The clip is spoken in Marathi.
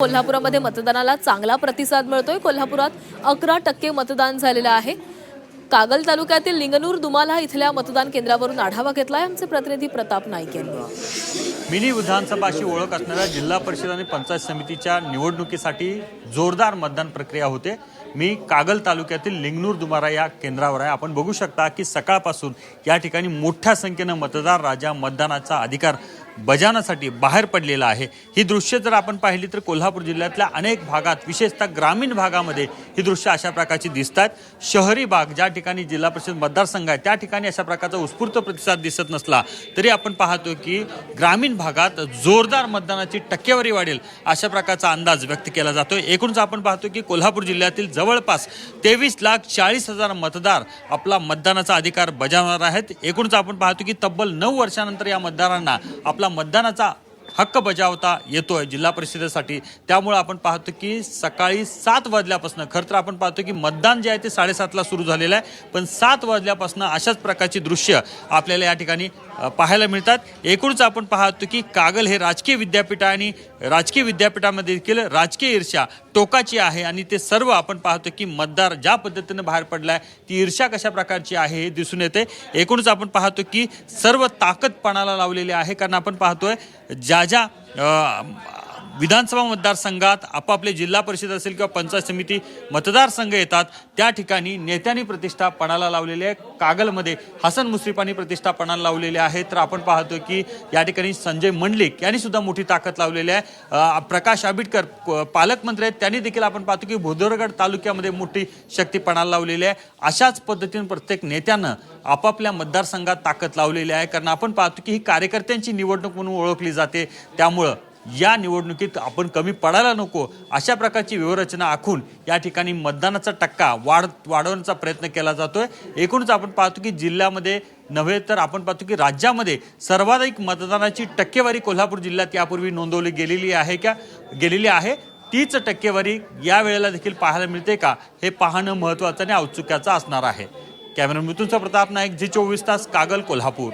कोल्हापुरामध्ये मतदानाला चांगला प्रतिसाद मिळतोय। कोल्हापुरात 11% मतदान झालेलं आहे। कागल तालुक्यातील लिंगनूर दुमाला इथल्या मतदान केंद्रावरून आढावा घेतलाय आमचे प्रतिनिधी प्रताप नाईक यांनी। मिनी विधानसभाशी ओळख असणाऱ्या जिल्हा परिषद आणि पंचायत समितीच्या निवडणुकीसाठी जोरदार मतदान प्रक्रिया होते। मी कागल तालुक्यातील लिंगनूर दुमारा या केंद्रावर आहे। आपण बघू शकता की सकाळपासून या ठिकाणी मोठ्या संख्येने मतदार राजा मतदानाचा अधिकार बजावण्यासाठी बाहेर पडलेला आहे। ही दृश्य जर आपण पाहिली तर कोल्हापूर जिल्ह्यातल्या अनेक भागात विशेषतः ग्रामीण भागामध्ये ही दृश्य अशा प्रकारची दिसतात। शहरी भाग ज्या ठिकाणी जिल्हा परिषद मतदारसंघ आहे त्या ठिकाणी अशा प्रकारचा उत्स्फूर्त प्रतिसाद दिसत नसला तरी आपण पाहतो की ग्रामीण भागात जोरदार मतदानाची टक्केवारी वाढेल अशा प्रकारचा अंदाज व्यक्त केला जातोय। एकूणच आपण पाहतो की कोल्हापूर जिल्ह्यातील जवळपास 23,40,000 मतदार आपला मतदानाचा अधिकार बजावणार आहेत। एकूणच आपण पाहतो की तब्बल 9 वर्षानंतर या मतदारांना आपला मतदानाचा हक्क बजावता येतोय जिल्हा परिषदेसाठी। त्यामुळे आपण पाहतो की सकाळी 7 वाजल्यापासून खरं तर आपण पाहतो की मतदान जे आहे ते 7:30 ला सुरू झालेलं आहे, पण 7 वाजल्यापासून अशाच प्रकारची दृश्य आपल्याला या ठिकाणी पाहायला मिळतात। एकूणच आपण पाहतो की कागल हे राजकीय विद्यापीठ आहे आणि राजकीय विद्यापीठामध्ये देखील राजकीय ईर्ष्या टोकाची आहे आणि ते सर्व आपण पाहतो की मतदार ज्या पद्धतीने बाहेर पडलाय ती ईर्ष्या कशा प्रकारची आहे हे दिसून येते। एकूणच आपण पाहतो की सर्व ताकद पणाला लावलेली आहे, कारण आपण पाहतोय ज्या विधानसभा मतदारसंघात आपापले जिल्हा परिषद असेल किंवा पंचायत समिती मतदारसंघ येतात त्या ठिकाणी नेत्यांनी प्रतिष्ठा पणाला लावलेली आहे। कागलमध्ये हसन मुश्रीफांनी प्रतिष्ठा पणाला लावलेली आहे, तर आपण पाहतो की या ठिकाणी संजय मंडलिक यांनी सुद्धा मोठी ताकद लावलेली आहे। प्रकाश आंबेडकर पालकमंत्री आहेत, त्यांनी देखील आपण पाहतो की भुदरगड तालुक्यामध्ये मोठी शक्ती पणाला लावलेली आहे। अशाच पद्धतीने प्रत्येक नेत्यानं आपापल्या मतदारसंघात ताकद लावलेली आहे, कारण आपण पाहतो की ही कार्यकर्त्यांची निवडणूक म्हणून ओळखली जाते। त्यामुळं या निवडणुकीत आपण कमी पडायला नको अशा प्रकारची व्यूहरचना आखून या ठिकाणी मतदानाचा टक्का वाढवण्याचा प्रयत्न केला जातोय। एकूणच आपण पाहतो की जिल्ह्यामध्ये नव्हे तर आपण पाहतो की राज्यामध्ये सर्वाधिक मतदानाची टक्केवारी कोल्हापूर जिल्ह्यात यापूर्वी नोंदवली गेलेली आहे। तीच टक्केवारी या वेळेला देखील पाहायला मिळते का हे पाहणं महत्त्वाचं आणि औत्सुक्याचं असणार आहे। कॅमेरामॅन मिथुन प्रताप नाईक, जी 24 तास, कागल, कोल्हापूर।